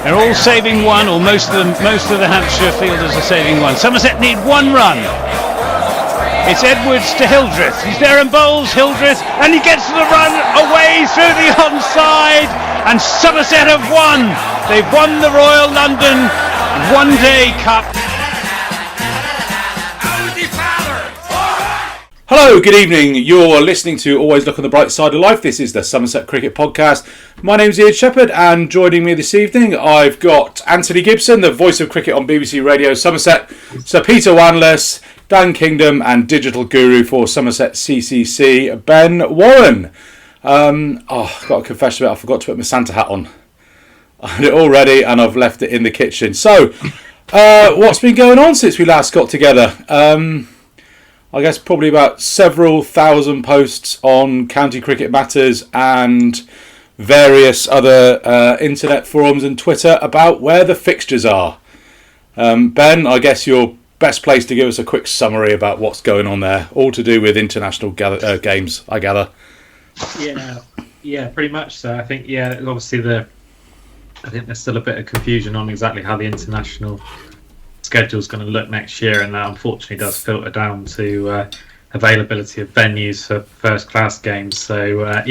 They're all saving one, or most of the Hampshire fielders are saving one. Somerset need one run. It's Edwards to Hildreth. He's there and bowls Hildreth, and he gets the run away through the onside, and Somerset have won. They've won the Royal London One Day Cup. Hello, good evening. You're listening to Always Look on the Bright Side of Life. This is the Somerset Cricket Podcast. My name's Ian Shepherd, and joining me this evening, I've got Anthony Gibson, the voice of cricket on BBC Radio Somerset, Sir Peter Wanless, Dan Kingdom, and digital guru for Somerset CCC, Ben Warren. I've got a confession about I forgot to put my Santa hat on. I had it all ready, and I've left it in the kitchen. So, what's been going on since we last got together? I guess probably about several thousand posts on county cricket matters and various other internet forums and Twitter about where the fixtures are. Ben, I guess you're best placed to give us a quick summary about what's going on there, all to do with international games, I gather. Yeah, pretty much so. I think, obviously I think there's still a bit of confusion on exactly how the international schedule is going to look next year, and that unfortunately does filter down to availability of venues for first class games. So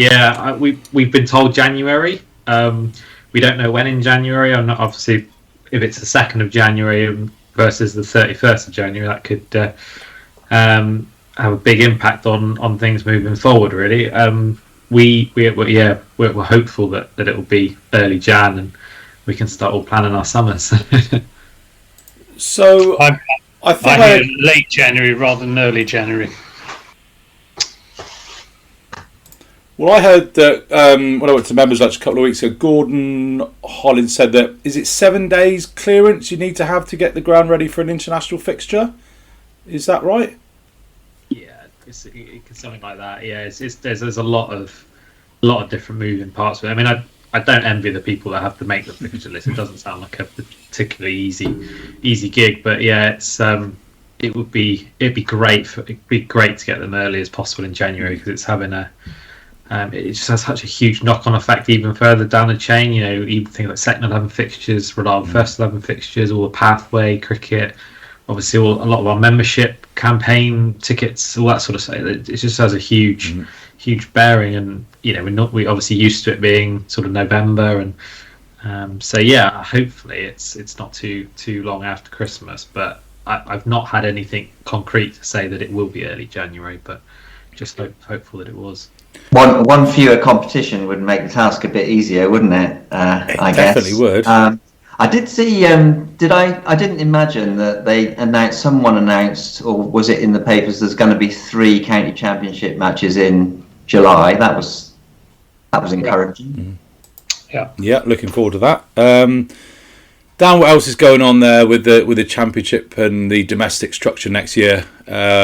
we've been told January. We don't know when in January. I'm not obviously if it's the 2nd of January versus the 31st of January, that could have a big impact on things moving forward. Really, we're hopeful that it will be early Jan and we can start all planning our summers. So I think late January rather than early January. Well, I heard that when I went to members lunch a couple of weeks ago, Gordon Hollins said that is it 7 days clearance you need to have to get the ground ready for an international fixture? Is that right? Yeah, it's something like that. Yeah, there's a lot of different moving parts. But I mean, I don't envy the people that have to make the fixture list. It doesn't sound like a particularly easy gig, but yeah, it'd be great to get them early as possible in January, because it's having it just has such a huge knock-on effect even further down the chain. You know, even things like second 11 fixtures, reliable first 11 fixtures, all the pathway cricket, obviously a lot of our membership campaign tickets, all that sort of stuff. It just has a huge bearing, and you know we obviously used to it being sort of November, and so hopefully it's not too long after Christmas, but I've not had anything concrete to say that it will be early January, but just hopeful that it was. One fewer competition would make the task a bit easier, wouldn't it? I guess definitely would. I did see. I didn't imagine that someone announced, or was it in the papers? There's going to be 3 county championship matches in July. That was encouraging. Yeah, looking forward to that. Dan, what else is going on there with the championship and the domestic structure next year?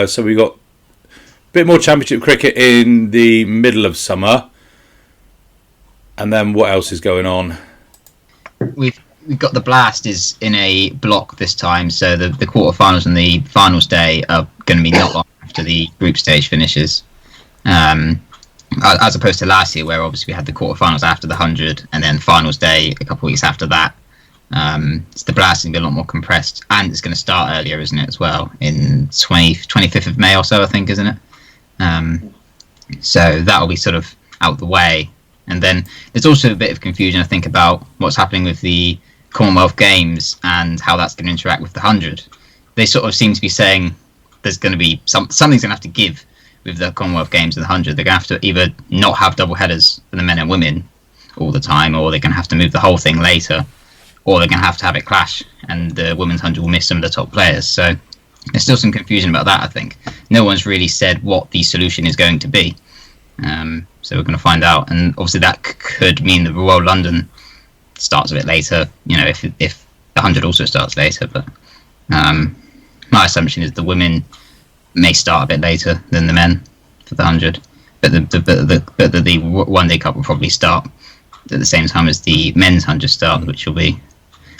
So we got a bit more championship cricket in the middle of summer, and then what else is going on? We've got the Blast is in a block this time, so the quarterfinals and the finals day are going to be not long after the group stage finishes. As opposed to last year, where obviously we had the quarterfinals after the 100 and then finals day a couple of weeks after that. So the Blast is going to be a lot more compressed, and it's going to start earlier, isn't it, as well, in 25th of May or so, I think, isn't it? So that'll be sort of out the way. And then there's also a bit of confusion, I think, about what's happening with the Commonwealth Games and how that's going to interact with the 100. They sort of seem to be saying there's going to be something's going to have to give with the Commonwealth Games and the 100. They're going to have to either not have double headers for the men and women all the time, or they're going to have to move the whole thing later, or they're going to have it clash, and the women's 100 will miss some of the top players. So there's still some confusion about that, I think. No one's really said what the solution is going to be. So we're going to find out. And obviously that could mean the Royal London starts a bit later, you know, if the 100 also starts later. But my assumption is the women may start a bit later than the men for the 100. But the One Day Cup will probably start at the same time as the men's 100 start, which will be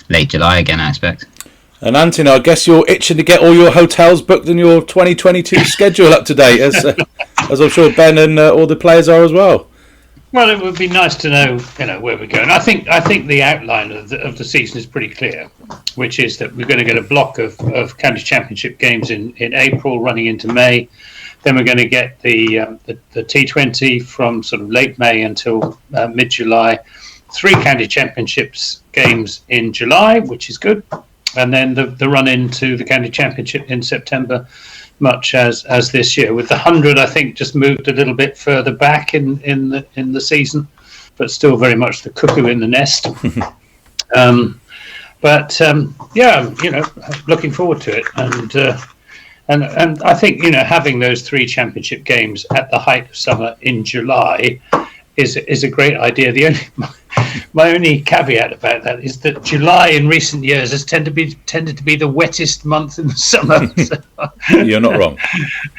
late July again, I expect. And Anthony, I guess you're itching to get all your hotels booked and your 2022 schedule up to date, as I'm sure Ben and all the players are as well. Well, it would be nice to know, where we're going. I think the outline of the season is pretty clear, which is that we're going to get a block of county championship games in April, running into May. Then we're going to get the T20 from sort of late May until mid-July. 3 county championships games in July, which is good, and then the run into the county championship in September. Much as this year, with the 100, I think just moved a little bit further back in the season, but still very much the cuckoo in the nest. Looking forward to it, and I think having those 3 championship games at the height of summer in July is a great idea. My only caveat about that is that July in recent years has tended to be the wettest month in the summer. You're not wrong.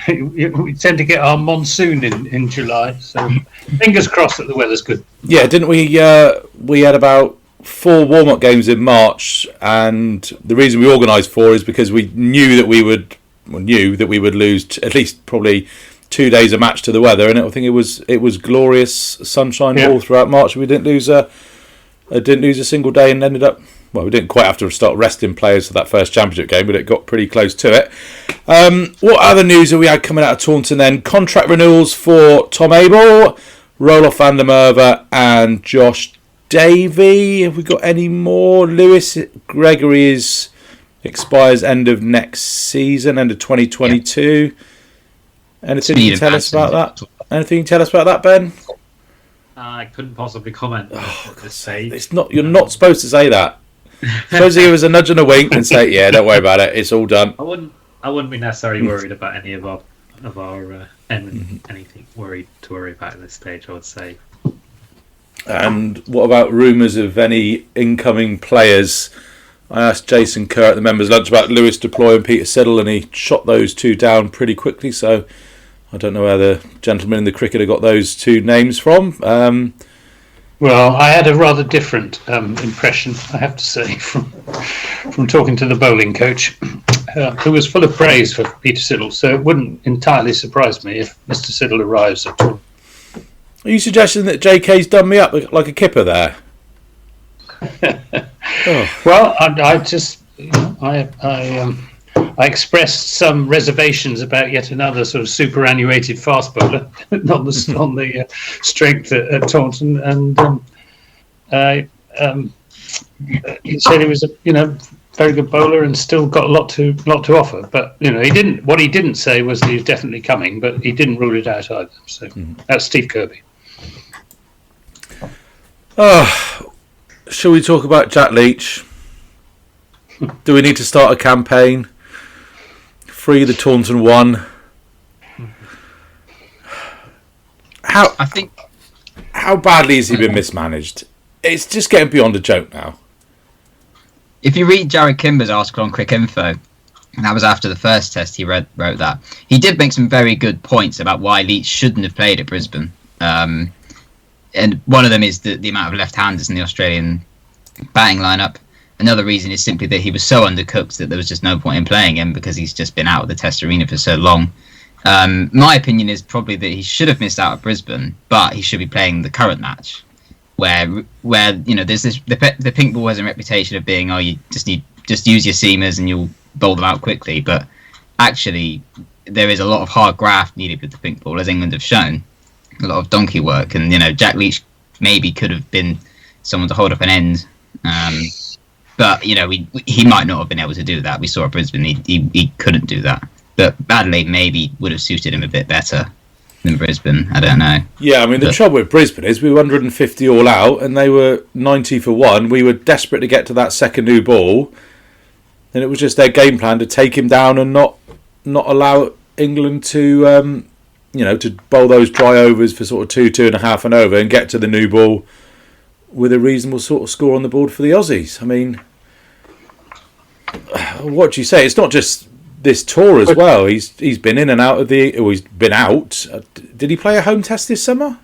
We tend to get our monsoon in July, so fingers crossed that the weather's good. Yeah, didn't we? We had about 4 warm-up games in March, and the reason we organised 4 is because we knew that we would lose at least probably 2 days a match to the weather, and I think it was glorious sunshine all throughout March. We didn't lose a single day, and ended up, well, we didn't quite have to start resting players for that first championship game, but it got pretty close to it. What other news have we had coming out of Taunton then? Contract renewals for Tom Abel, Roloff van der Merwe and Josh Davey. Have we got any more? Lewis Gregory expires end of next season, end of 2022. Yeah. Anything you can tell us about that? Anything you can tell us about that, Ben? I couldn't possibly comment at this stage. It's not. You're not supposed to say that. You're supposed to give us a nudge and a wink and say, "Yeah, don't worry about it. It's all done." I wouldn't be necessarily worried about any of our anything worry about at this stage, I would say. And what about rumours of any incoming players? I asked Jason Kerr at the members' lunch about Lewis Deploy and Peter Siddle, and he shot those 2 down pretty quickly. So I don't know where the gentleman in the cricketer got those 2 names from. Well, I had a rather different impression, I have to say, from talking to the bowling coach, who was full of praise for Peter Siddle. So it wouldn't entirely surprise me if Mr. Siddle arrives at all. Are you suggesting that JK's done me up like a kipper there? Well, I just I expressed some reservations about yet another sort of superannuated fast bowler on the strength at Taunton, and he said he was a very good bowler and still got a lot to offer. But he didn't. What he didn't say was that he was definitely coming, but he didn't rule it out either. So that's Steve Kirby. Shall we talk about Jack Leach? Do we need to start a campaign? Free the Taunton one. How badly has he been mismanaged? It's just getting beyond a joke now. If you read Jared Kimber's article on Cricinfo, and that was after the first test, he wrote that. He did make some very good points about why Leach shouldn't have played at Brisbane. And one of them is the amount of left-handers in the Australian batting lineup. Another reason is simply that he was so undercooked that there was just no point in playing him because he's just been out of the Test arena for so long. My opinion is probably that he should have missed out at Brisbane, but he should be playing the current match, where there's this the pink ball has a reputation of being you just use your seamers and you'll bowl them out quickly, but actually there is a lot of hard graft needed with the pink ball, as England have shown. A lot of donkey work, and Jack Leach maybe could have been someone to hold up an end, but he might not have been able to do that. We saw at Brisbane he couldn't do that, but Adelaide maybe would have suited him a bit better than Brisbane. I don't know. Yeah, I mean the trouble with Brisbane is we were 150 all out and they were 90 for 1. We were desperate to get to that second new ball, and it was just their game plan to take him down and not allow England to to bowl those dry overs for sort of 2.5 and over and get to the new ball with a reasonable sort of score on the board for the Aussies. I mean, what do you say? It's not just this tour as well. He's been in and out of he's been out. Did he play a home test this summer?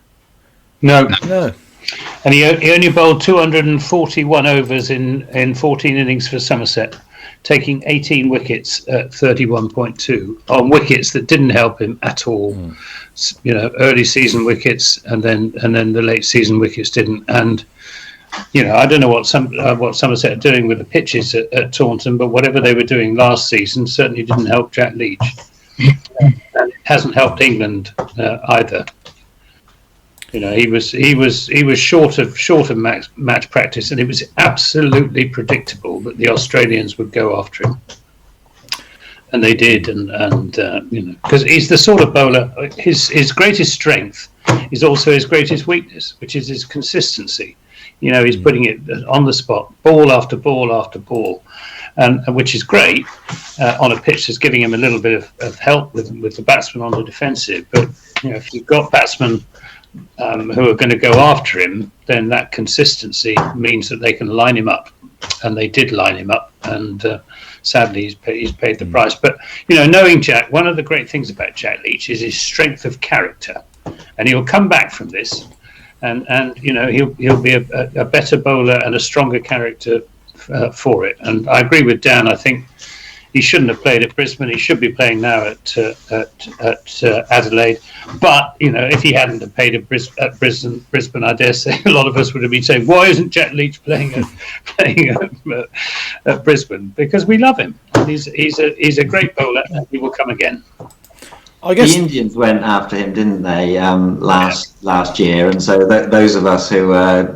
No. And he only bowled 241 overs in 14 innings for Somerset. taking 18 wickets at 31.2 on wickets that didn't help him at all. Early season wickets, and then the late season wickets didn't. And I don't know what Somerset are doing with the pitches at Taunton, but whatever they were doing last season certainly didn't help Jack Leach, and it hasn't helped England either. He was short of match practice, and it was absolutely predictable that the Australians would go after him, and they did. And because he's the sort of bowler, his greatest strength is also his greatest weakness, which is his consistency. He's putting it on the spot, ball after ball after ball, and which is great on a pitch that's giving him a little bit of help with the batsman on the defensive. But if you've got batsmen who are going to go after him, then that consistency means that they can line him up, and they did line him up, and sadly he's paid the price. But knowing Jack, one of the great things about Jack Leach is his strength of character, and he'll come back from this, and he'll be a better bowler and a stronger character for it. And I agree with Dan. I think he shouldn't have played at Brisbane. He should be playing now at Adelaide. But if he hadn't have played at Brisbane, I dare say a lot of us would have been saying, "Why isn't Jack Leach playing at Brisbane?" Because we love him. He's a great bowler, and he will come again. I guess the Indians went after him, didn't they, last year? And so those of us who are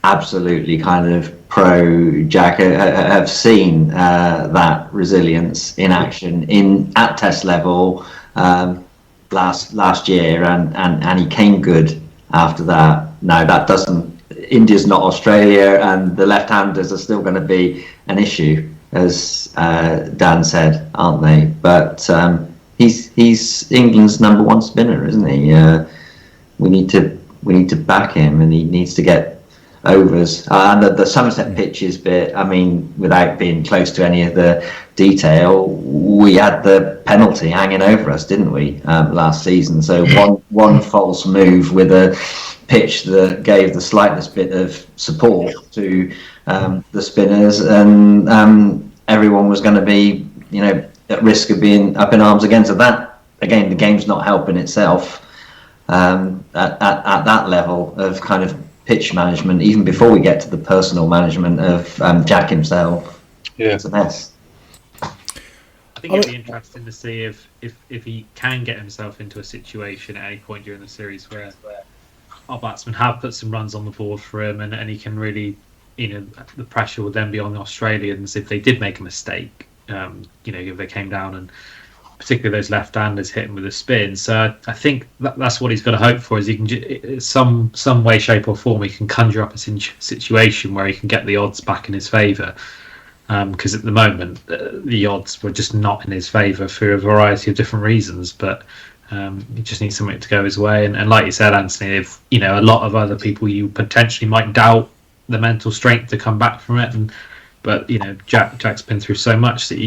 absolutely kind of pro Jack have seen that resilience in action at Test level last year, and he came good after that. Now that doesn't. India's not Australia, and the left-handers are still going to be an issue, as Dan said, aren't they? But he's England's number one spinner, isn't he? We need to back him, and he needs to get overs. And the Somerset pitches bit, I mean, without being close to any of the detail, we had the penalty hanging over us, didn't we, last season? So one false move with a pitch that gave the slightest bit of support to the spinners, and everyone was going to be, at risk of being up in arms again. So that, again, the game's not helping itself at that level of kind of pitch management, even before we get to the personal management of Jack himself. Yeah, it's a mess. I think it'd be interesting to see if he can get himself into a situation at any point during the series where our batsmen have put some runs on the board for him, and he can really, the pressure would then be on the Australians if they did make a mistake. If they came down, and particularly those left-handers hit him with a spin. So I think that's what he's got to hope for, is he can some way, shape or form he can conjure up a situation where he can get the odds back in his favour. Because at the moment the odds were just not in his favour for a variety of different reasons. But he just needs something to go his way. And like you said, Anthony, if a lot of other people, you potentially might doubt the mental strength to come back from it. But Jack's been through so much that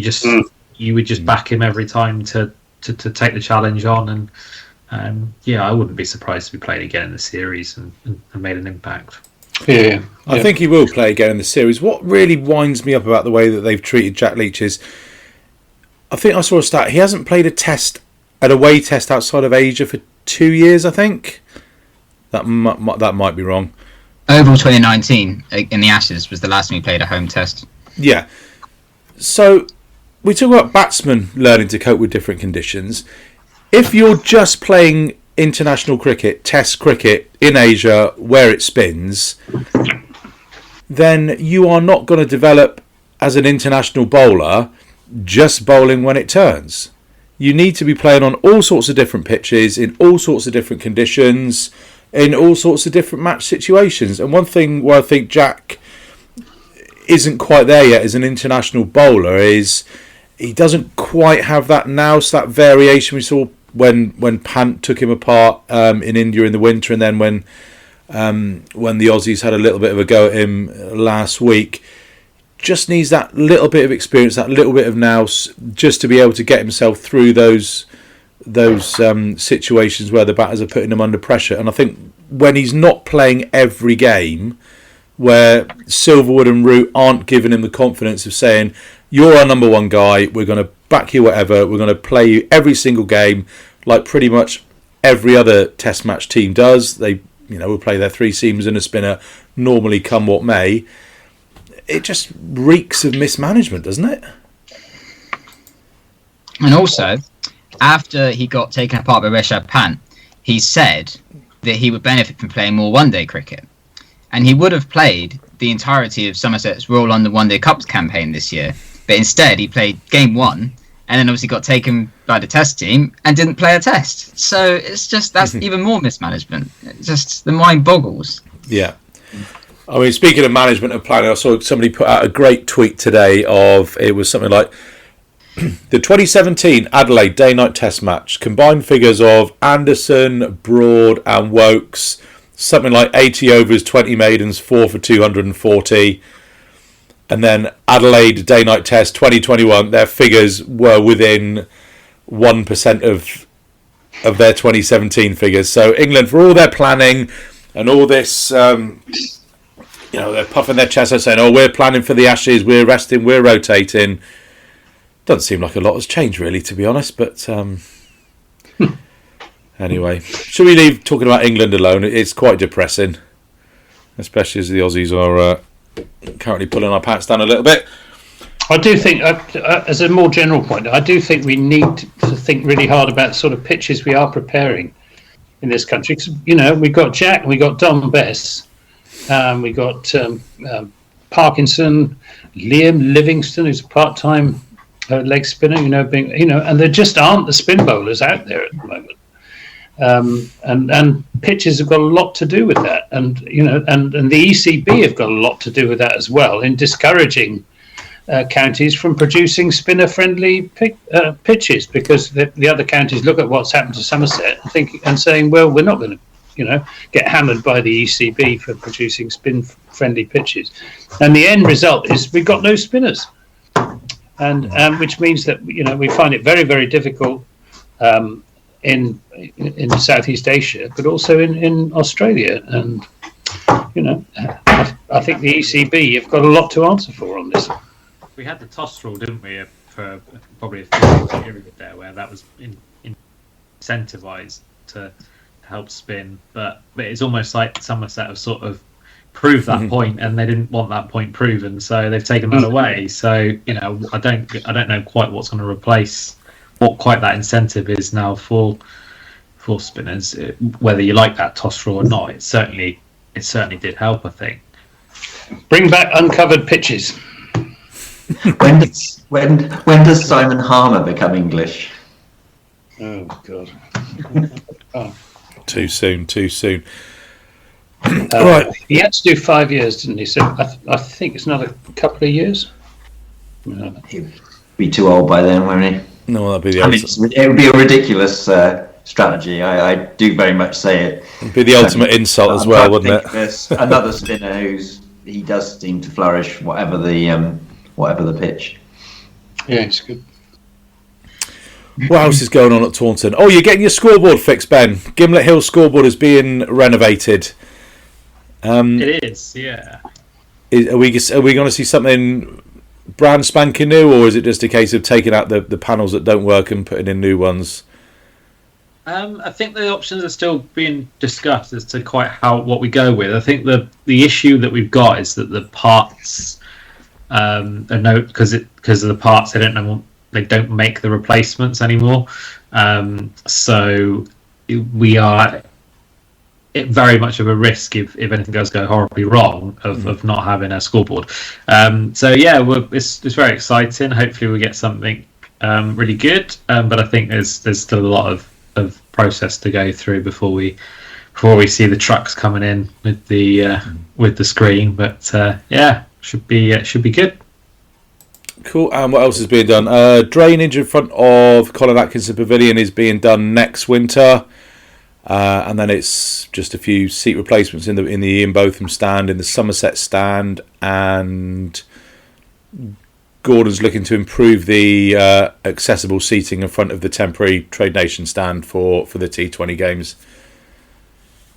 you would just back him every time to take the challenge on, and I wouldn't be surprised if he played again in the series and made an impact. Yeah, I think he will play again in the series. What really winds me up about the way that they've treated Jack Leach is, I think I saw a stat, he hasn't played an away test outside of Asia for 2 years. I think that might be wrong. Oval 2019 in the Ashes was the last time he played a home test. Yeah. So we talk about batsmen learning to cope with different conditions. If you're just playing international cricket, test cricket in Asia where it spins, then you are not going to develop as an international bowler just bowling when it turns. You need to be playing on all sorts of different pitches, in all sorts of different conditions, in all sorts of different match situations. And one thing where I think Jack isn't quite there yet as an international bowler is he doesn't quite have that nous, that variation we saw when Pant took him apart in India in the winter, and then when the Aussies had a little bit of a go at him last week. Just needs that little bit of experience, that little bit of nous, just to be able to get himself through those situations where the batters are putting him under pressure. And I think when he's not playing every game, where Silverwood and Root aren't giving him the confidence of saying, you're our number one guy. We're going to back you whatever. We're going to play you every single game, like pretty much every other Test match team does. They, will play their 3 seamers and a spinner normally, come what may. It just reeks of mismanagement, doesn't it? And also, after he got taken apart by Rishabh Pant, he said that he would benefit from playing more one-day cricket. And he would have played the entirety of Somerset's Royal London One Day Cups campaign this year. But instead, he played game 1, and then obviously got taken by the Test team and didn't play a Test. So it's just, that's even more mismanagement. It's just, the mind boggles. Yeah. I mean, speaking of management and planning, I saw somebody put out a great tweet today of, it was something like, the 2017 Adelaide day-night Test match, combined figures of Anderson, Broad and Wokes, something like 80 overs, 20 maidens, 4 for 240. And then Adelaide day-night Test 2021, their figures were within 1% of their 2017 figures. So England, for all their planning and all this, they're puffing their chest out saying, oh, we're planning for the Ashes, we're resting, we're rotating. Doesn't seem like a lot has changed, really, to be honest. But anyway, should we leave talking about England alone? It's quite depressing, especially as the Aussies are currently pulling our pants down a little bit. I do think, as a more general point, I do think we need to think really hard about sort of pitches we are preparing in this country. 'Cause, we've got Jack, we've got Dom Bess, we've got Parkinson, Liam Livingston, who's a part-time leg spinner, and there just aren't the spin bowlers out there at the moment. And pitches have got a lot to do with that, and the ECB have got a lot to do with that as well, in discouraging counties from producing spinner-friendly pitches, because the other counties look at what's happened to Somerset and saying, well, we're not going to, get hammered by the ECB for producing spin-friendly pitches, and the end result is we've got no spinners, and which means that we find it very, very difficult. In Southeast Asia, but also in Australia, and I think the ECB have got a lot to answer for on this. We had the toss rule, didn't we, for probably a few years period there, where that was incentivised to help spin, but it's almost like Somerset have sort of proved that point, and they didn't want that point proven, so they've taken that away. So I don't know quite what's going to replace what quite that incentive is now for spinners. Whether you like that toss rule or not, it certainly did help, I think. Bring back uncovered pitches. When does Simon Harmer become English? Oh God! Too soon. Right. He had to do 5 years, didn't he? So I think it's another couple of years. He'd be too old by then, won't he? No, that'd be the it would be a ridiculous strategy. I do very much say it. It'd be the ultimate insult as well, wouldn't it? There's another spinner he does seem to flourish, whatever the pitch. Yeah, it's good. What else is going on at Taunton? Oh, you're getting your scoreboard fixed, Ben. Gimlet Hill scoreboard is being renovated. It is, yeah. Are we going to see something brand spanking new, or is it just a case of taking out the panels that don't work and putting in new ones? I think the options are still being discussed as to what we go with. I think the issue that we've got is that the parts are because of the parts they don't make the replacements anymore. So we are very much of a risk if anything does go horribly wrong of not having a scoreboard. So yeah, it's very exciting. Hopefully we get something really good. But I think there's still a lot of process to go through before we see the trucks coming in with the screen. But yeah, should be good. Cool. And what else is being done? Drainage in front of Colin Atkinson Pavilion is being done next winter. And then it's just a few seat replacements in the Ian Botham stand, in the Somerset stand, and Gordon's looking to improve the accessible seating in front of the temporary Trade Nation stand for the T20 games.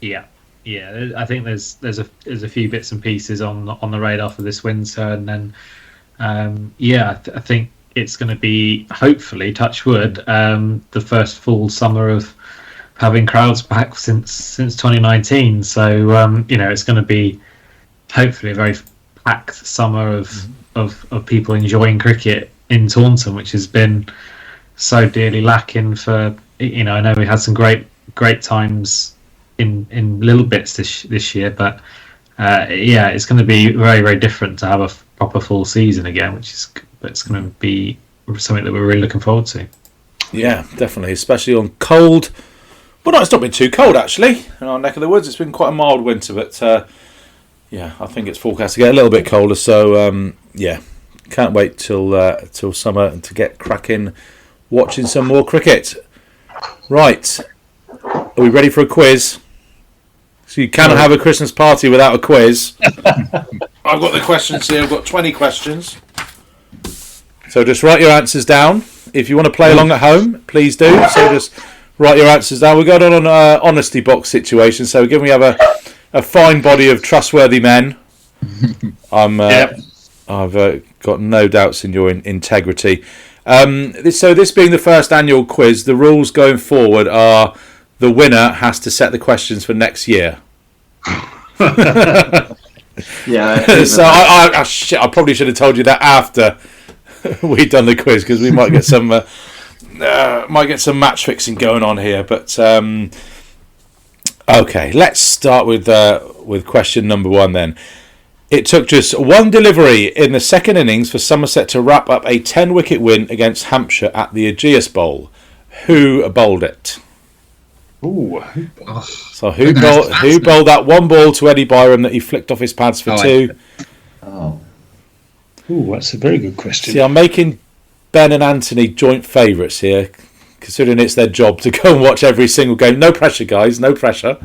Yeah, I think there's a few bits and pieces on the radar for this winter, and then I think it's going to be, hopefully, touch wood, the first full summer of having crowds back since 2019. So it's going to be hopefully a very packed summer of people enjoying cricket in Taunton, which has been so dearly lacking for. I know we had some great times in little bits this year, but it's going to be very, very different to have a proper full season again, it's going to be something that we're really looking forward to. Yeah, definitely, especially on cold. Well, no, it's not been too cold actually in our neck of the woods. It's been quite a mild winter, but I think it's forecast to get a little bit colder. So can't wait till summer and to get cracking watching some more cricket. Right, are we ready for a quiz? So you cannot have a Christmas party without a quiz. I've got the questions here. I've got 20 questions. So just write your answers down. If you want to play along at home, please do. So just write your answers down. We've got on an honesty box situation. So given we have a fine body of trustworthy men, I've got no doubts in your integrity. So this being the first annual quiz, the rules going forward are the winner has to set the questions for next year. Yeah. So I probably should have told you that after we'd done the quiz, because we might get some match fixing going on here. But okay, let's start with question number 1 then. It took just one delivery in the second innings for Somerset to wrap up a 10-wicket win against Hampshire at the Ageas Bowl. Who bowled it? Ooh. So who bowled that one ball to Eddie Byram that he flicked off his pads for 2? Ooh, that's a very good question. See, I'm making Ben and Anthony joint favourites here, considering it's their job to go and watch every single game. No pressure, guys, no pressure.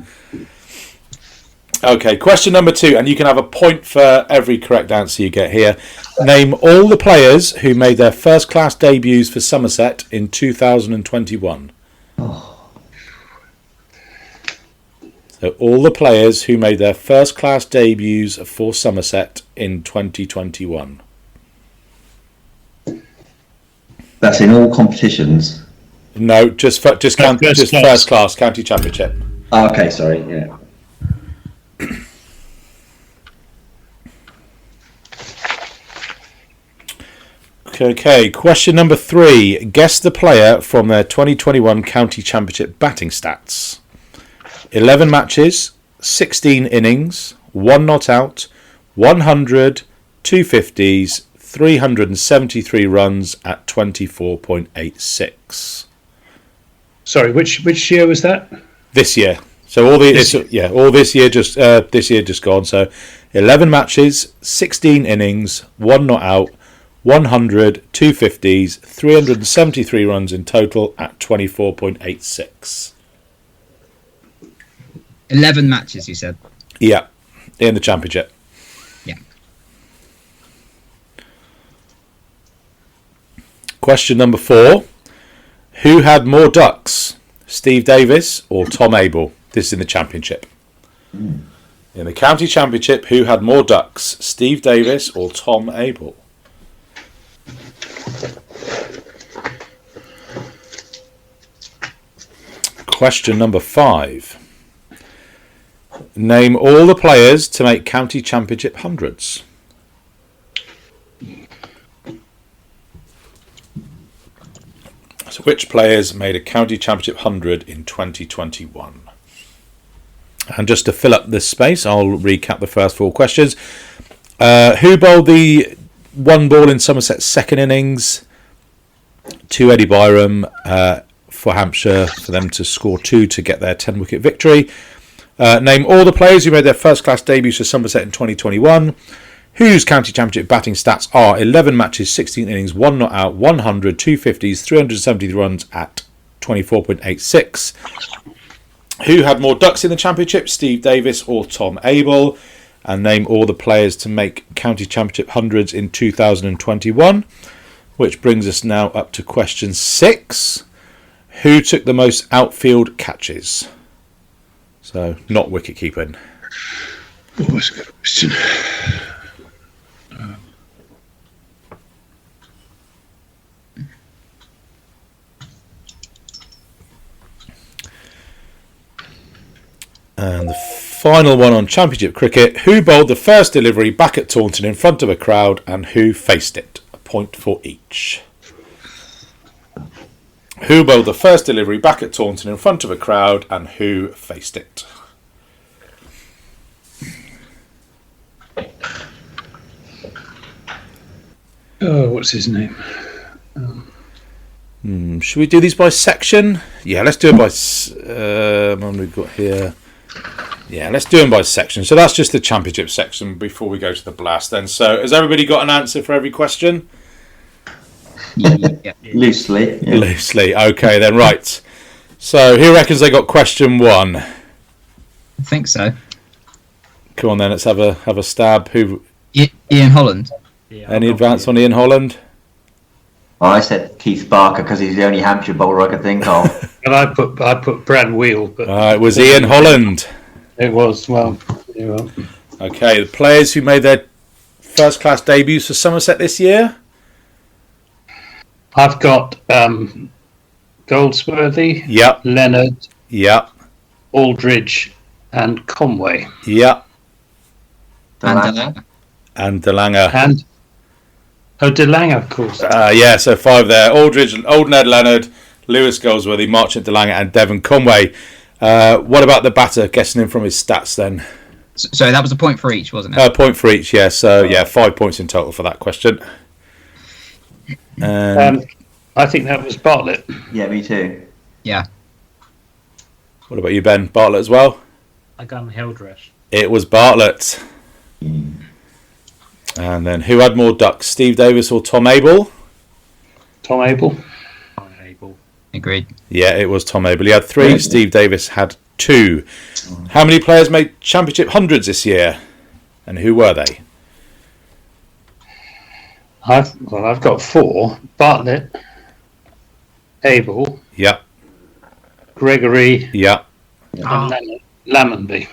Okay, question number 2, and you can have a point for every correct answer you get here. Name all the players who made their first-class debuts for Somerset in 2021. So all the players who made their first-class debuts for Somerset in 2021. That's in all competitions. No, just first class county championship. Oh, okay, sorry. Yeah. Okay, question number 3. Guess the player from their 2021 county championship batting stats. 11 matches, 16 innings, 1 not out, 100, 250s, 373 runs at 24.86. Sorry, which year was that? This year. So all this year just gone. So 11 matches, 16 innings, 1 not out, 100, 250s, 373 runs in total at 24.86. 11 matches, you said? Yeah, in the championship. Yeah. Question number 4. Who had more ducks, Steve Davis or Tom Abel? This is in the championship. In the county championship, who had more ducks, Steve Davis or Tom Abel? Question number 5. Name all the players to make county championship hundreds. So which players made a county championship 100 in 2021? And just to fill up this space, I'll recap the first 4 questions. Who bowled the one ball in Somerset's second innings to Eddie Byram for Hampshire for them to score 2 to get their 10-wicket victory? Name all the players who made their first-class debuts for Somerset in 2021, whose county championship batting stats are 11 matches, 16 innings, 1 not out, 100, 250s, 370 runs at 24.86. Who had more ducks in the championship, Steve Davis or Tom Abel? And name all the players to make county championship hundreds in 2021, which brings us now up to question 6. Who took the most outfield catches? So, not wicket keeping. Oh, that's a good question. And the final one on Championship cricket. Who bowled the first delivery back at Taunton in front of a crowd and who faced it? A point for each. Who bowled the first delivery back at Taunton in front of a crowd and who faced it? Oh, what's his name? Should we do these by section? Yeah, let's do it by... what we've got here. Yeah, let's do them by section. So that's just the Championship section before we go to the Blast then. So has everybody got an answer for every question? Yeah. Loosely. Yeah. Loosely. Okay, then, right. So who reckons they got question 1? I think so. Come on then, let's have a stab. Who? Ian Holland. Yeah, Any advance on Ian Holland? Well, I said Keith Barker because he's the only Hampshire bowler I could think of. And I put Brad Wheel, but It was Ian Holland. it was well. Okay, the players who made their first class debuts for Somerset this year. I've got Goldsworthy, Yep, Leonard, yep, Aldridge, and Conway, yep. Delanger. And DeLanger. and DeLanger, of course. Yeah, so 5 there. Aldridge, Old Ned Leonard, Lewis Goldsworthy, Marchant DeLanger, and Devon Conway. What about the batter? Guessing him from his stats then. So that was a point for each, wasn't it? Point for each, yeah. So, yeah, 5 points in total for that question. I think that was Bartlett. Yeah, me too. Yeah. What about you, Ben? Bartlett as well? I got Hildreth. It was Bartlett. And then who had more ducks, Steve Davis or Tom Abel? Tom Abel. Able. Agreed. Yeah, it was Tom Abel. He had 3. Steve Davis had 2. How many players made Championship hundreds this year? And who were they? I've got 4. Bartlett, Abel, Yep, Gregory, yep. and Lammonby.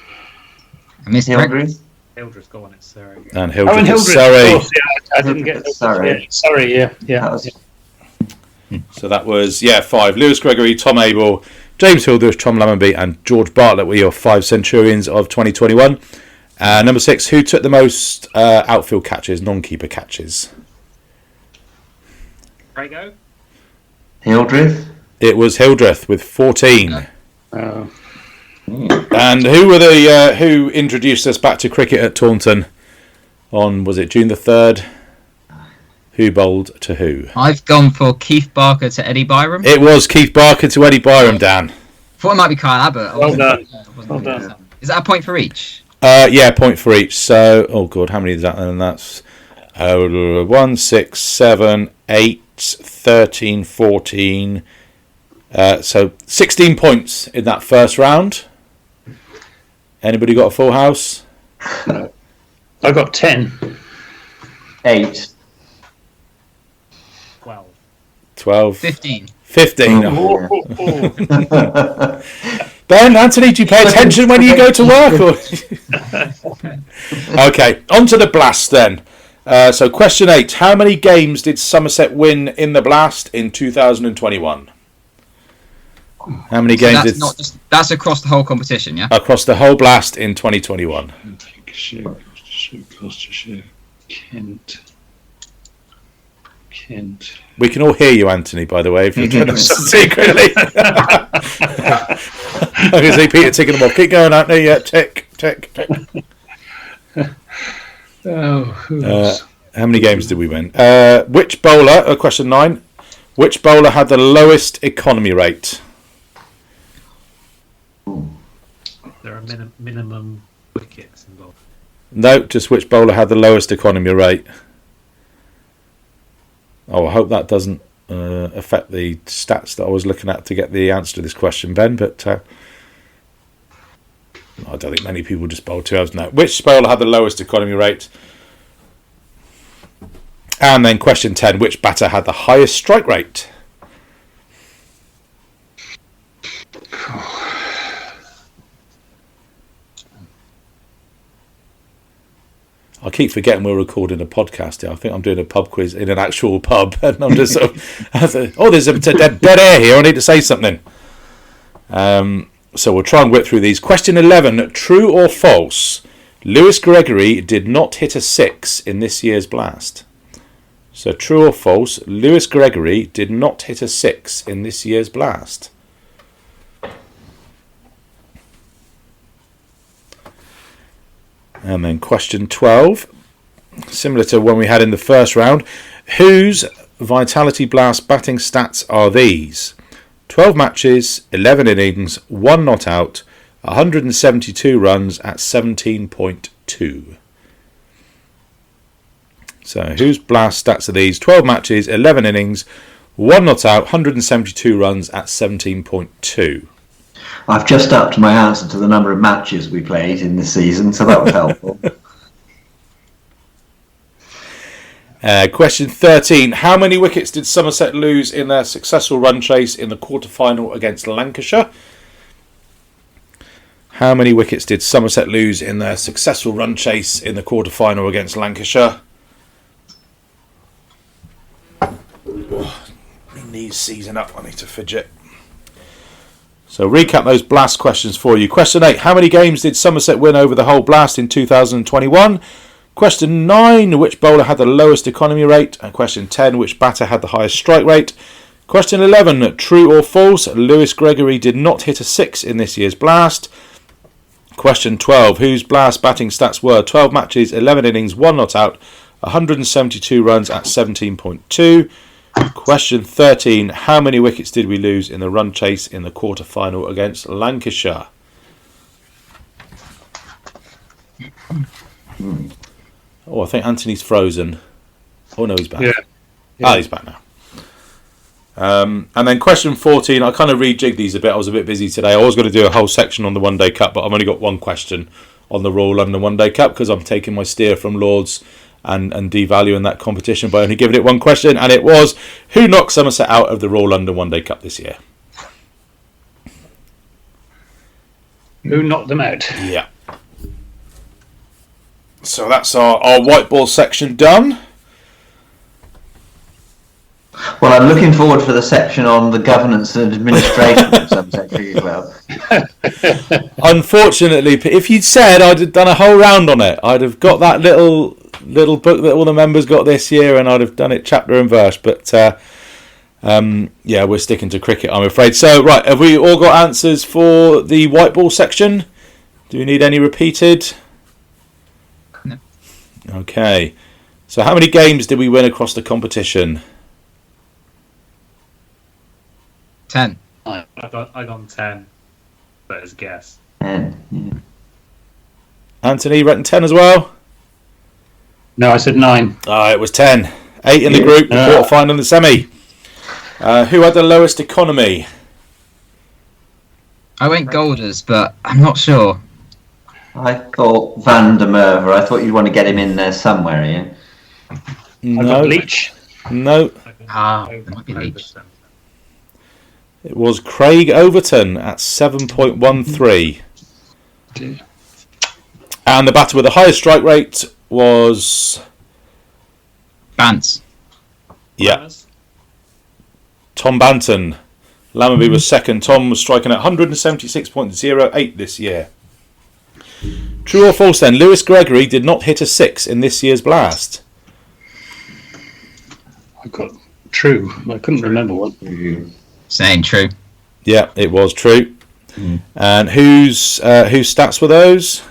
I missed Hildreth? Hildreth's got one at Surrey. And Oh, Hildreth and at Hildreth, Surrey. of course, yeah, I didn't get Hildreth at Surrey. Sorry, yeah. That was, So that was, 5. Lewis Gregory, Tom Abel, James Hildreth, Tom Lammonby, and George Bartlett were your 5 Centurions of 2021. Number 6, who took the most outfield catches, non-keeper catches? Prego? Hildreth? It was Hildreth with 14. Oh. And who were the who introduced us back to cricket at Taunton on, was it June the 3rd? Who bowled to who? I've gone for Keith Barker to Eddie Byram. It was Keith Barker to Eddie Byram, Dan. Thought it might be Kyle Abbott. I Well wasn't- done. I wasn't Well really done. sure. Is that a point for each? Yeah, point for each. So, oh god, how many is that? And that's 1, 6, 7, 8, 13, 14. So 16 points in that first round. Anybody got a full house? I got 10. 8. 12. 12. 15. 15. Oh, oh, oh. Ben, Anthony, do you pay attention when you go to work? Or? Okay, on to the Blast then. So question 8. How many games did Somerset win in the Blast in 2021? How many So games that's did not just that's across the whole competition, yeah. across the whole Blast in 2021? Gloucestershire, Kent. We can all hear you, Anthony, by the way, if you're trying to secretly. I can see Peter ticking them off. Keep going, Anthony. Yeah, tick, tick, tick. Oh, who else? How many games did we win? Which bowler, question 9, which bowler had the lowest economy rate? There are minimum wickets involved. No, just which bowler had the lowest economy rate. Oh, I hope that doesn't affect the stats that I was looking at to get the answer to this question, Ben, but I don't think many people just bowl 2 hours now. Which bowler had the lowest economy rate? And then question 10, which batter had the highest strike rate? I keep forgetting we're recording a podcast here. I think I'm doing a pub quiz in an actual pub, and I'm just sort of, there's a dead air here. I need to say something. So we'll try and whip through these. Question 11, true or false? Lewis Gregory did not hit a 6 in this year's Blast. So true or false, Lewis Gregory did not hit a 6 in this year's Blast. And then question 12, similar to one we had in the first round. Whose Vitality Blast batting stats are these? 12 matches, 11 innings, 1 not out, 172 runs at 17.2. So whose Blast stats are these? 12 matches, 11 innings, 1 not out, 172 runs at 17.2. I've just upped my answer to the number of matches we played in this season, so that was helpful. Question 13. How many wickets did Somerset lose in their successful run chase in the quarter-final against Lancashire? How many wickets did Somerset lose in their successful run chase in the quarter-final against Lancashire? Oh, my knees seizing up. I need to fidget. So recap those Blast questions for you. Question 8. How many games did Somerset win over the whole Blast in 2021? Question 9. Which bowler had the lowest economy rate? And question 10. Which batter had the highest strike rate? Question 11. True or false? Lewis Gregory did not hit a 6 in this year's Blast. Question 12. Whose Blast batting stats were 12 matches, 11 innings, 1 not out, 172 runs at 17.2. Question 13. How many wickets did we lose in the run chase in the quarter-final against Lancashire? Oh, I think Anthony's frozen. Oh, no, he's back. Yeah. He's back now. And then question 14. I kind of rejigged these a bit. I was a bit busy today. I was going to do a whole section on the One Day Cup, but I've only got one question on the Royal London One Day Cup because I'm taking my steer from Lords and devaluing that competition by only giving it one question, and it was, who knocked Somerset out of the Royal London One Day Cup this year? Who knocked them out? Yeah. So that's our white ball section done. Well, I'm looking forward for the section on the governance and administration of Somerset Cricket Club. Unfortunately, if you'd said I'd have done a whole round on it, I'd have got that little book that all the members got this year, and I'd have done it chapter and verse. But yeah, we're sticking to cricket, I'm afraid. So, right, have we all got answers for the white ball section? Do we need any repeated? No. Okay. So, how many games did we win across the competition? 10. I got 10, but as a guess. 10. Yeah. Anthony, reckon 10 as well? No, I said 9. It was 10. 8 in the group, the quarter final and the semi. Who had the lowest economy? I went Golders, but I'm not sure. I thought Van der Merwe. I thought you'd want to get him in there somewhere, Ian. No. I got Leach. No. It might be Leach. It was Craig Overton at 7.13. And the batter with the highest strike rate was... Bance. Yeah. Tom Banton. Lammerby was second. Tom was striking at 176.08 this year. True or false then? Lewis Gregory did not hit a 6 in this year's Blast. I got true. I couldn't remember one. Saying true. Yeah, it was true. And whose stats were those?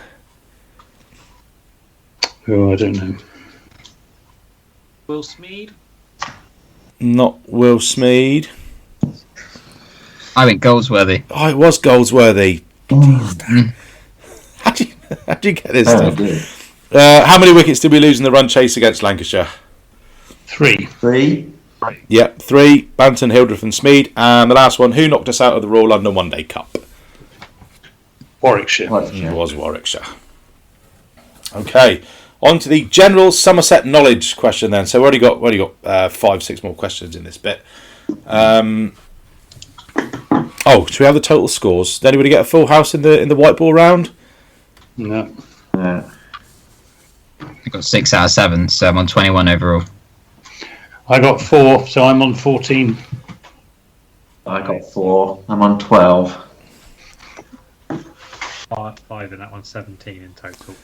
Oh, I don't know. Will Smead? Not Will Smead. I went Goldsworthy. Oh, it was Goldsworthy. How'd you get this stuff? How many wickets did we lose in the run chase against Lancashire? 3. 3. Yep, 3. Banton, Hildreth and Smead. And the last one, who knocked us out of the Royal London One Day Cup? Warwickshire. It was Warwickshire. Okay, on to the general Somerset knowledge question then. So we've already got 5-6 more questions in this bit. Should we have the total scores? Did anybody get a full house in the white ball round? No. I got 6 out of 7, so I'm on 21 overall. I got 4, so I'm on 14. I got 4. I'm on 12. 5 in that one, 17 in total.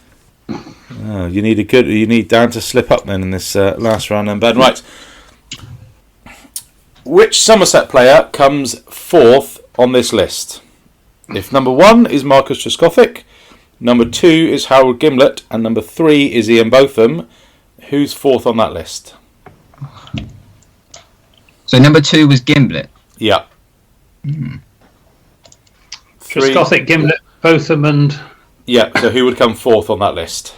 Oh, you need Dan to slip up then in this last round, then, Ben. Right. Which Somerset player comes fourth on this list? If number 1 is Marcus Trescothick, number 2 is Harold Gimlett, and number 3 is Ian Botham, who's fourth on that list? So number 2 was Gimblett. Yeah. Trescothick, Gimlett, Botham, and Yeah, so who would come fourth on that list?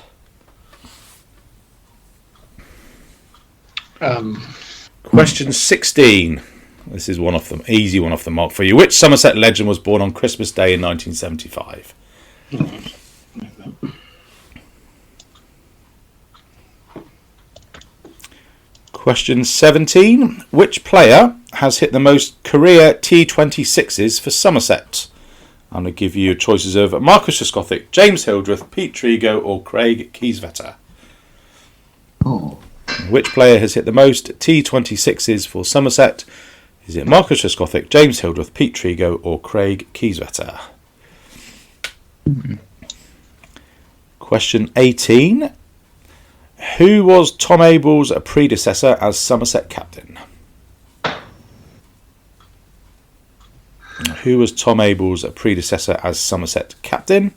Question 16. This is one off the easy one off the mark for you. Which Somerset legend was born on Christmas Day in 1975? Question 17. Which player has hit the most career T26s for Somerset? I'm going to give you choices of Marcus Trescothick, James Hildreth, Pete Trigo, or Craig Kieswetter. Oh. Which player has hit the most T26s for Somerset? Is it Marcus Trescothick, James Hildreth, Pete Trigo, or Craig Kieswetter? Question 18. Who was Tom Abel's predecessor as Somerset captain? Who was Tom Abel's predecessor as Somerset captain?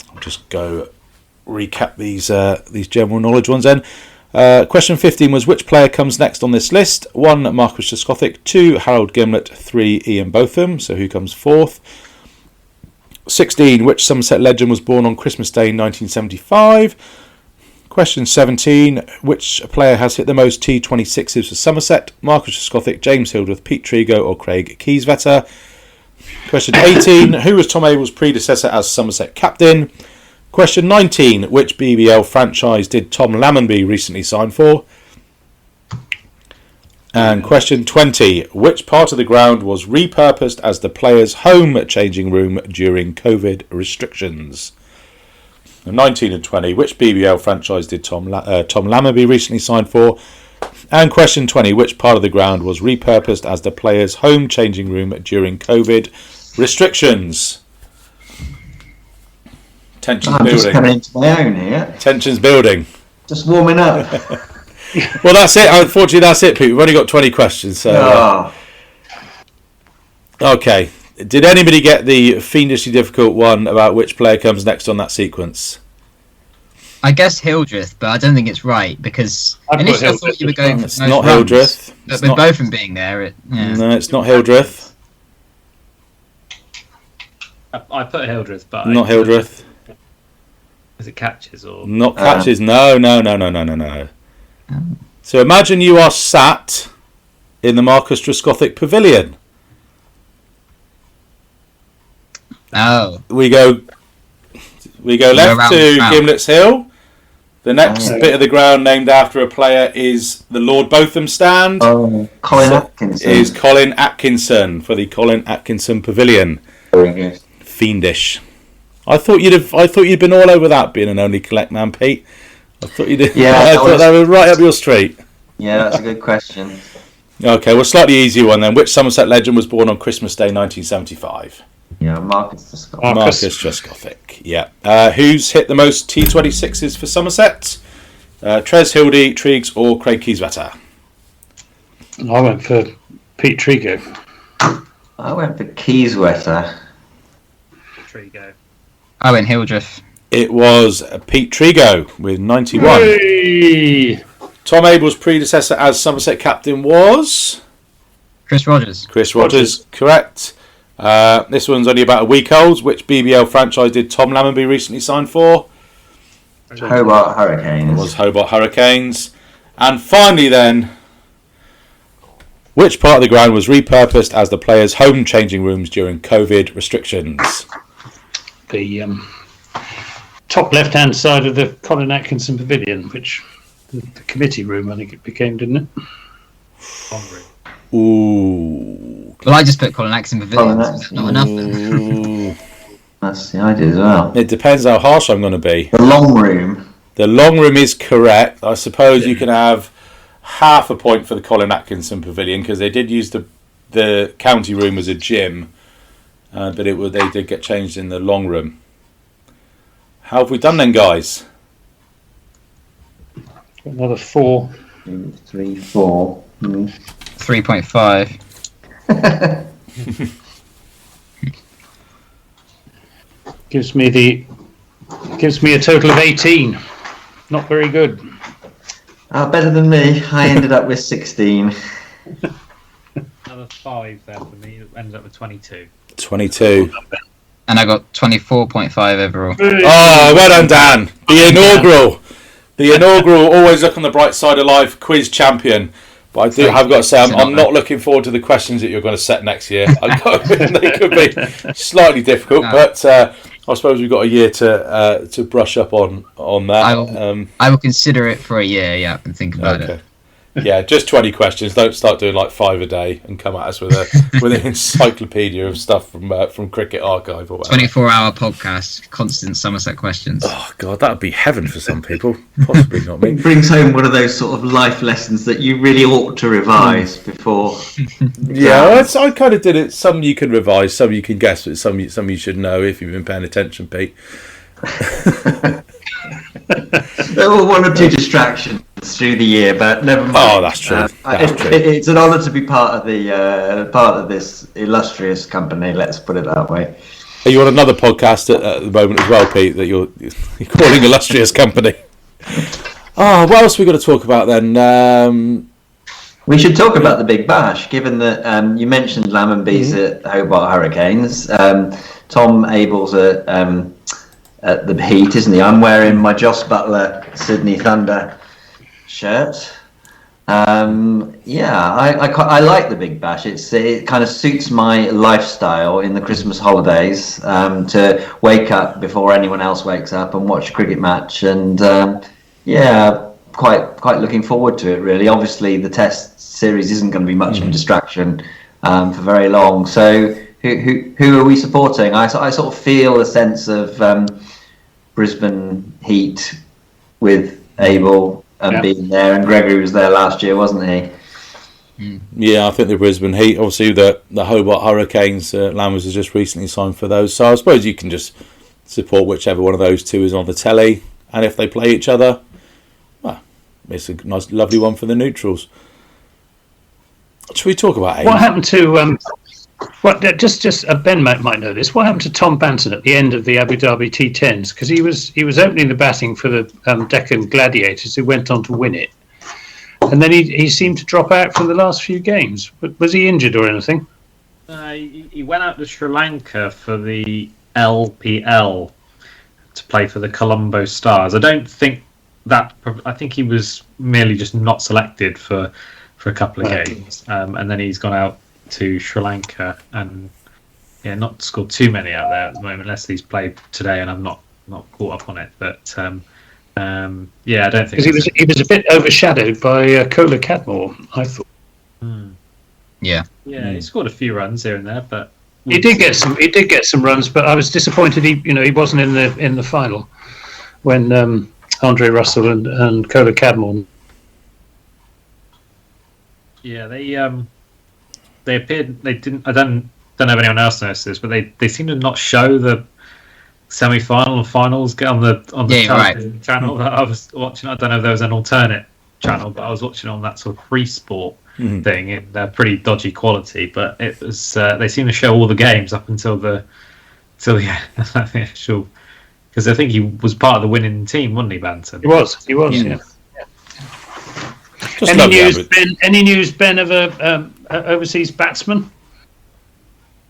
I'll just go recap these general knowledge ones then. Question 15 was which player comes next on this list? 1. Marcus Trescothick, 2. Harold Gimlett, 3. Ian Botham. So who comes fourth? 16. Which Somerset legend was born on Christmas Day 1975? Question 17. Which player has hit the most T26s for Somerset? Marcus Trescothick, James Hildreth, Pete Trigo, or Craig Kieswetter? Question 18. Who was Tom Abel's predecessor as Somerset captain? Question 19. Which BBL franchise did Tom Lammonby recently sign for? And question 20. Which part of the ground was repurposed as the players' home changing room during COVID restrictions? 19 and 20. Which BBL franchise did Tom Lammonby recently sign for? And question 20. Which part of the ground was repurposed as the players' home changing room during COVID restrictions? Tension's I'm just building. coming into my own here. Tension's building. Just warming up. Well, that's it. Unfortunately, that's it, Pete. We've only got 20 questions. So, okay. Did anybody get the fiendishly difficult one about which player comes next on that sequence? I guess Hildreth, but I don't think it's right because initially I thought you were going for It's most not runs, Hildreth. but with both of them being there, No, it's not Hildreth. I put Hildreth, but Not Hildreth. Is it catches or Not catches. No. So imagine you are sat in the Marcus Trescothick Pavilion. Oh, We go left around to the ground. Gimlett's Hill. The next bit of the ground named after a player is the Lord Botham stand. Oh, Colin Atkinson. Is Colin Atkinson for the Colin Atkinson Pavilion. Very good. Fiendish. I thought you'd been all over that being an only collect man, Pete. I thought you did. Yeah, I thought that was right up your street. Yeah, that's a good question. Okay, well, slightly easier one then. Which Somerset legend was born on Christmas Day 1975? Yeah, Marcus Trescothick. Marcus Trescothick. Yeah. Who's hit the most T26s for Somerset? Tres Hildy, Triggs, or Craig Kieswetter? I went for Pete Trigo. I went for Kieswetter. Trigo? I went Hildreth. It was Pete Trigo with 91. Hey! Tom Abel's predecessor as Somerset captain was Chris Rogers. Chris Rogers. Correct. This one's only about a week old. Which BBL franchise did Tom Lammonby recently sign for? Hobart Hurricanes. It was Hobart Hurricanes. And finally then, which part of the ground was repurposed as the players' home changing rooms during COVID restrictions? The top left-hand side of the Colin Atkinson Pavilion, which the committee room, I think it became, didn't it? Ooh. Well, I just put Colin Atkinson Pavilion. Colin So it's Atkinson. not enough. Then. That's the idea as well. It depends how harsh I'm going to be. The long room. The long room is correct. I suppose you can have half a point for the Colin Atkinson Pavilion because they did use the the county room was a gym, but they did get changed in the long room. How have we done then, guys? Another 4. 3, 4. 3.5. Gives me a total of 18. Not very good. Better than me. I ended up with 16. Another 5 there for me. It ended up with 22. 22. And I got 24.5 overall. Oh, well done, Dan. The inaugural Always Look on the Bright Side of Life Quiz Champion. But I've got to say, I'm not looking forward to the questions that you're going to set next year. They could be slightly difficult, but I suppose we've got a year to brush up on that. I will consider it for a year, and think about it. Yeah, just 20 questions. Don't start doing like 5 a day and come at us with an encyclopedia of stuff from Cricket Archive or whatever. 24-hour podcast, constant Somerset questions. Oh God, that would be heaven for some people. Possibly not me. It brings home one of those sort of life lessons that you really ought to revise before. Yeah, I kind of did it. Some you can revise, some you can guess, but some you should know if you've been paying attention, Pete. There were 1 or 2 distractions through the year, but never mind. Oh, that's true. It's an honour to be part of this illustrious company. Let's put it that way. Are you on another podcast at the moment as well, Pete? That you're calling illustrious company. Oh, what else have we got to talk about then? We should talk about the Big Bash, given that you mentioned Lammonby's at Hobart Hurricanes. Tom Abel's at the Heat, isn't he? I'm wearing my Joss Butler Sydney Thunder shirt. I like the Big Bash. It kind of suits my lifestyle in the Christmas holidays to wake up before anyone else wakes up and watch a cricket match, and quite looking forward to it, really. Obviously the Test series isn't going to be much of a distraction for very long, so who are we supporting? I sort of feel a sense of Brisbane Heat with Abel being there, and Gregory was there last year, wasn't he? Yeah, I think the Brisbane Heat, obviously the Hobart Hurricanes, Lammers has just recently signed for those, so I suppose you can just support whichever one of those two is on the telly, and if they play each other, well, it's a nice, lovely one for the neutrals. Should we talk about Abel? What happened to just Ben might know this. What happened to Tom Banton at the end of the Abu Dhabi T10s? Because he was opening the batting for the Deccan Gladiators, who went on to win it, and then he seemed to drop out for the last few games. Was he injured or anything? He went out to Sri Lanka for the LPL to play for the Colombo Stars. I think he was merely just not selected for a couple of games, and then he's gone out to Sri Lanka and not scored too many out there at the moment. Leslie's played today, and I'm not caught up on it, but I don't think because he was a bit overshadowed by Kola Cadmore, I thought. Yeah, he scored a few runs here and there, but he did get some runs, but I was disappointed he wasn't in the final when Andre Russell and Kola Cadmore. Yeah, they appeared. They didn't. I don't know if anyone else noticed this, but they seem to not show the semi-final and finals on the channel that I was watching. I don't know if there was an alternate channel, but I was watching on that sort of free sport thing in pretty dodgy quality. But it was they seem to show all the games up until the actual, because I think he was part of the winning team, wasn't he, Banton? He was. Yeah. Any news, Ben, of a overseas batsman?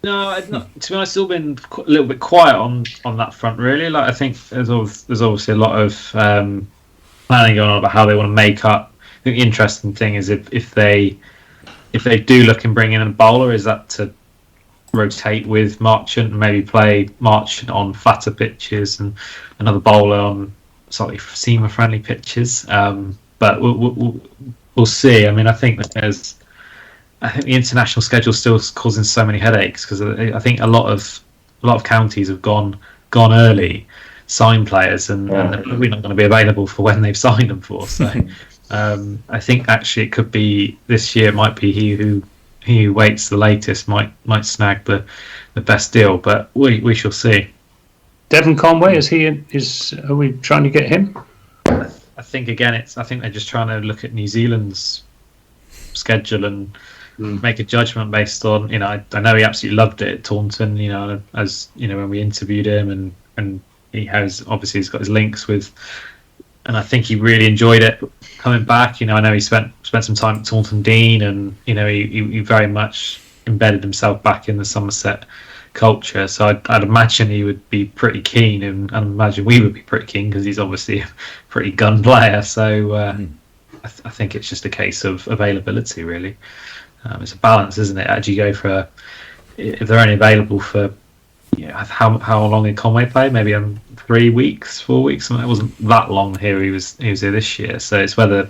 No, to be honest, I've still been a little bit quiet on that front, really. Like, I think there's obviously a lot of planning going on about how they want to make up. I think the interesting thing is if they do look and bring in a bowler, is that to rotate with Marchant and maybe play Marchant on fatter pitches and another bowler on slightly seamer-friendly pitches. But we'll see. I mean, I think the international schedule is still causing so many headaches, because I think a lot of counties have gone early, signed players, and they're probably not going to be available for when they've signed them for. So I think actually it could be this year might be he who who waits the latest might snag the best deal. But we shall see. Devon Conway, are we trying to get him? I think again, I think they're just trying to look at New Zealand's schedule and make a judgment based on, I know he absolutely loved it at Taunton, as when we interviewed him, and he's got his links with, and I think he really enjoyed it coming back. I know he spent some time at Taunton Dean, and he very much embedded himself back in the Somerset culture. So I'd imagine he would be pretty keen, and I imagine we would be pretty keen because he's obviously a pretty gun player. So I think it's just a case of availability, really. It's a balance, isn't it? Do you go for, if they're only available for, how long did Conway play? Maybe 3 weeks, 4 weeks. It wasn't that long here. He was here this year. So it's whether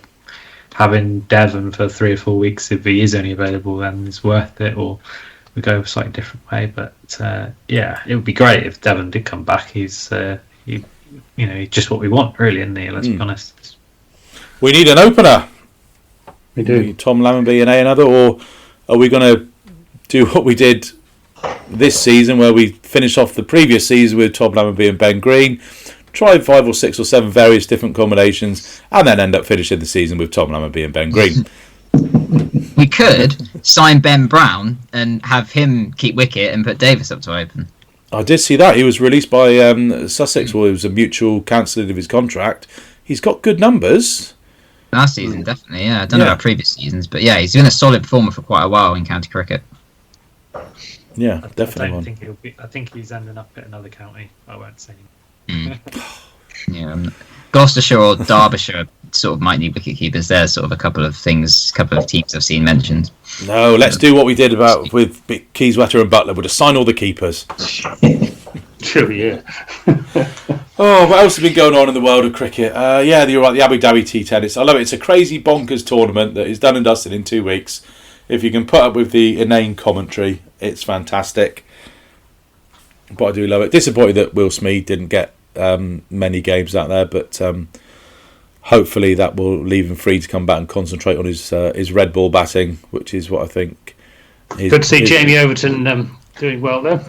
having Devon for 3 or 4 weeks, if he is only available, then it's worth it, or we go a slightly different way. But it would be great if Devon did come back. He's just what we want, really, isn't he? Let's be honest. We need an opener. We do. Tom Lammonby and another, or are we going to do what we did this season, where we finish off the previous season with Tom Lammonby and Ben Green, try 5 or 6 or 7 various different combinations, and then end up finishing the season with Tom Lammonby and Ben Green? We could sign Ben Brown and have him keep wicket and put Davis up to open. I did see that. He was released by Sussex, or it was a mutual cancelling of his contract. He's got good numbers. Last season, definitely, yeah. I don't know about previous seasons, but yeah, he's been a solid performer for quite a while in county cricket. Yeah, definitely. I think he's ending up at another county. I won't say. Yeah, Gloucestershire or Derbyshire sort of might need wicket keepers. There's sort of a couple of teams I've seen mentioned. No, let's do what we did with Keyswetter and Butler. We'll just sign all the keepers. Sure, yeah. Oh, what else has been going on in the world of cricket? You're right, the Abu Dhabi T10. I love it. It's a crazy bonkers tournament that is done and dusted in 2 weeks. If you can put up with the inane commentary, it's fantastic. But I do love it. Disappointed that Will Smead didn't get many games out there, but hopefully that will leave him free to come back and concentrate on his red ball batting, which is what I think. Good to see Jamie Overton doing well there,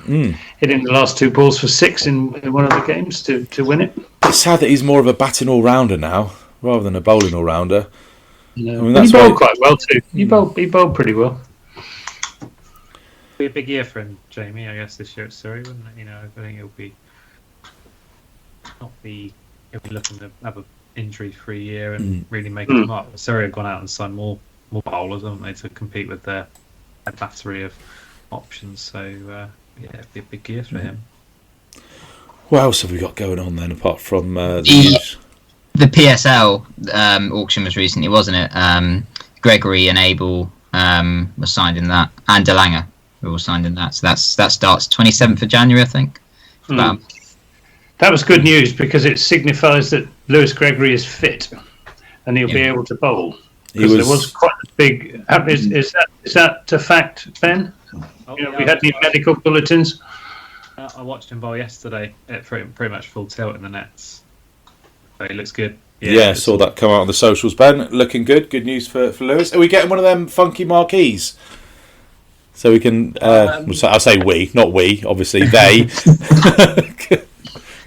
hitting the last 2 balls for 6 in one of the games to win it. It's sad that he's more of a batting all-rounder now rather than a bowling all-rounder. No. I mean, he bowled quite well too. He bowled pretty well. Be a big year for him, Jamie, I guess, this year at Surrey, wouldn't it? I think he'll be looking to have an injury-free year and really make them up. Surrey have gone out and signed more bowlers, haven't they, to compete with their battery of options. So it'd be a big year for him. What else have we got going on then, apart from the news? The PSL auction was recently, wasn't it? Gregory and Abel were signed in that, and DeLanger were all signed in that. So that starts 27th of January, I think. That was good news because it signifies that Lewis Gregory is fit and he'll be able to bowl. There was quite a big. Is that a fact, Ben? We had any medical bulletins? I watched him bowl yesterday at pretty much full tilt in the nets. So he looks good. Yeah, saw that come out on the socials, Ben. Looking good. Good news for Lewis. Are we getting one of them funky marquees? So we can... I'll say we, not we. Obviously, they.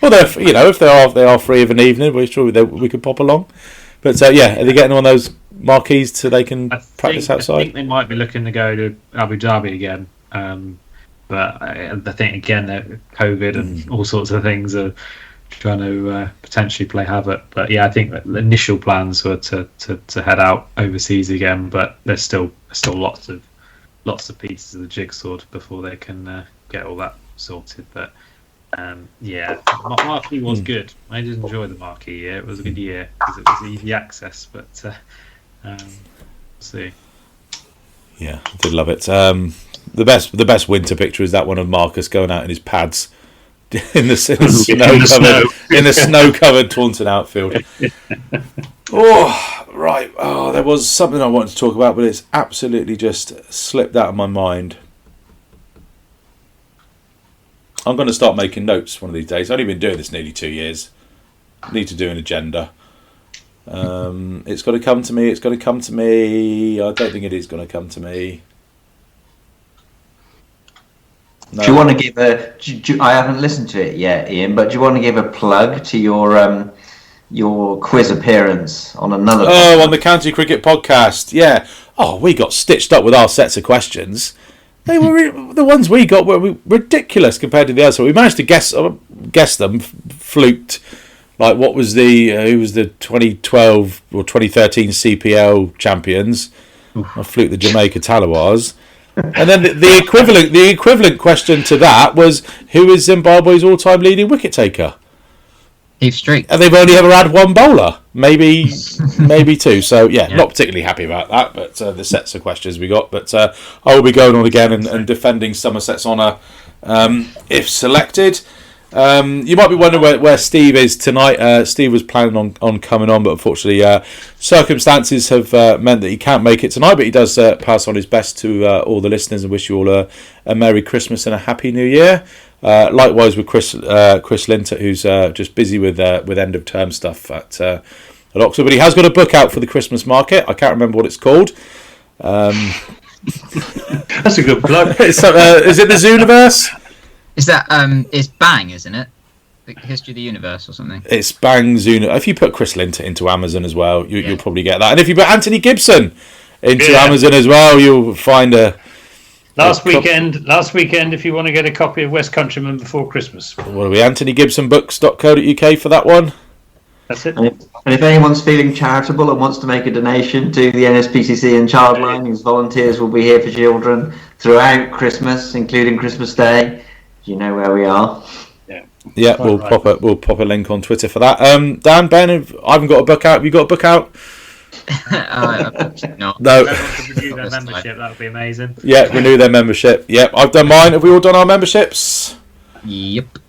Well, if they are free of an evening, we're sure we could pop along. But are they getting one of those marquees so they can practice outside? I think they might be looking to go to Abu Dhabi again. But I think, again, COVID and all sorts of things are trying to potentially play havoc. But I think that the initial plans were to head out overseas again. But there's still lots of pieces of the jigsaw before they can get all that sorted. But Marquee was good. I did enjoy the Marquee year. It was a good year because it was easy access. But we'll see. Yeah, I did love it. The best winter picture is that one of Marcus going out in his pads in the snow-covered Taunton outfield. There was something I wanted to talk about, but it's absolutely just slipped out of my mind. I'm going to start making notes one of these days. I've only been doing this nearly 2 years. Need to do an agenda. It's got to come to me. I don't think it is going to come to me. Do you want to give I haven't listened to it yet, Ian, but do you want to give a plug to your quiz appearance on another? On the County Cricket Podcast, yeah. Oh, we got stitched up with our sets of questions. They were the ones we got were ridiculous compared to the others. So we managed to guess them, fluked. Like what was who was the 2012 or 2013 CPL champions? I fluked the Jamaica Talawas. And then the equivalent question to that was, who is Zimbabwe's all-time leading wicket taker? Heath Street. And they've only ever had one bowler, maybe two. So yeah, not particularly happy about that. But the sets of questions we got. But I will be going on again and defending Somerset's honour if selected. You might be wondering where Steve is tonight. Steve was planning on coming on, but unfortunately circumstances have meant that he can't make it tonight, but he does pass on his best to all the listeners and wish you all a Merry Christmas and a Happy New Year. Likewise with Chris Lintott, who's just busy with end of term stuff at Oxford, but he has got a book out for the Christmas market. I can't remember what it's called. That's a good plug. Is it the Zooniverse? Is that it's Bang, isn't it? The History of the Universe or something. It's Bang Zuna. If you put Chris Lintott into Amazon as well, you'll probably get that. And if you put Anthony Gibson into Amazon as well, you'll find a last weekend. If you want to get a copy of West Countryman before Christmas, what are we? AnthonyGibsonBooks.co.uk for that one. That's it. And if anyone's feeling charitable and wants to make a donation to the NSPCC and Childline, whose volunteers will be here for children throughout Christmas, including Christmas Day, you know where we are. Yeah, we'll pop a link on Twitter for that. Dan, Ben, I haven't got a book out. Have you got a book out? No. Renew their membership, that would be amazing. Yeah, renew their membership. Yep, I've done mine. Have we all done our memberships? Yep.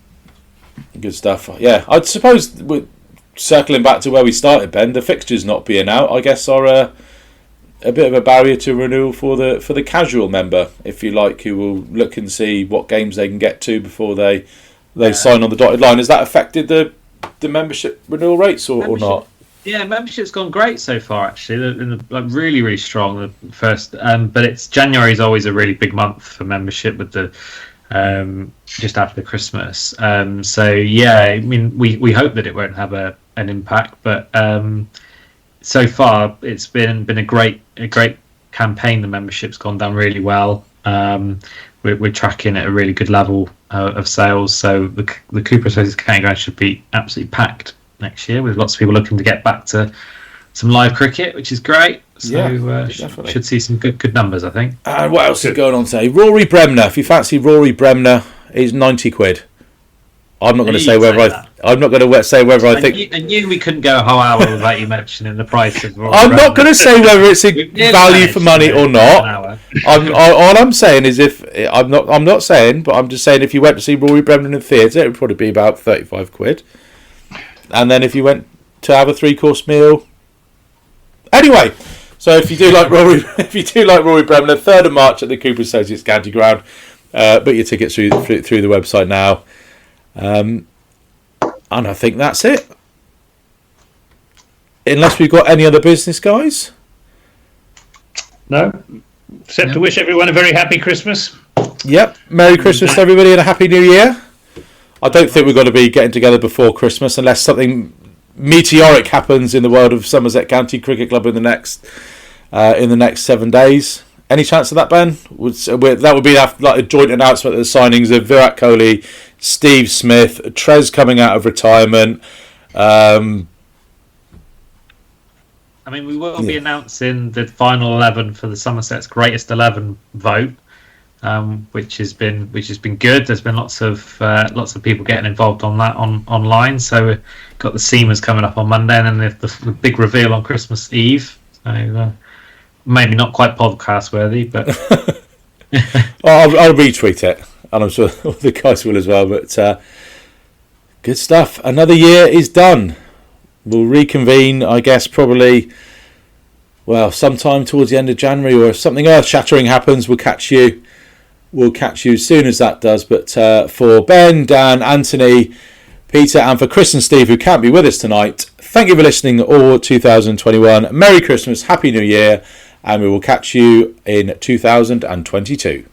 Good stuff. Yeah, I suppose we're circling back to where we started, Ben. The fixtures not being out, I guess, are a bit of a barrier to renewal for the casual member, if you like, who will look and see what games they can get to before they sign on the dotted line. Has that affected the membership renewal rates or not? Yeah, membership's gone great so far. Actually, really, really strong. The first, but January is always a really big month for membership with the just after Christmas. So yeah, I mean, we hope that it won't have an impact, but so far it's been a great campaign. The membership's gone down really well. We're tracking at a really good level of sales, so the Cooper Associates County Ground should be absolutely packed next year, with lots of people looking to get back to some live cricket, which is great. So should see some good numbers, I think. And what else is going on today? Rory Bremner. If you fancy Rory Bremner, is £90. I'm not going to say whether I think. I knew we couldn't go a whole hour without you mentioning the price of Rory I'm Bremner. not going to say whether it's a value for money or not. All I'm saying is I'm not saying, but I'm just saying if you went to see Rory Bremner in the theatre, it would probably be about £35. And then if you went to have a 3-course meal, anyway. So if you do like Rory Bremner, 3rd of March at the Cooper Associates County Ground, book your tickets through the website now. And I think that's it. Unless we've got any other business, guys. No, except to wish everyone a very happy Christmas. Yep, Merry Christmas to everybody and a Happy New Year. I don't think we're going to be getting together before Christmas unless something meteoric happens in the world of Somerset County Cricket Club in the next 7 days. Any chance of that, Ben? That would be like a joint announcement of the signings of Virat Kohli, Steve Smith, Trez coming out of retirement. I mean, we will be announcing the final 11 for the Somerset's Greatest 11 vote, which has been good. There's been lots of people getting involved on that online. So we've got the Seamers coming up on Monday, and then the big reveal on Christmas Eve. So maybe not quite podcast worthy, but I'll retweet it, and I'm sure the guys will as well. But good stuff. Another year is done. We'll reconvene, I guess, probably, sometime towards the end of January, or if something earth-shattering happens, we'll catch you as soon as that does. But for Ben, Dan, Anthony, Peter, and for Chris and Steve, who can't be with us tonight, thank you for listening all 2021. Merry Christmas, Happy New Year, and we will catch you in 2022.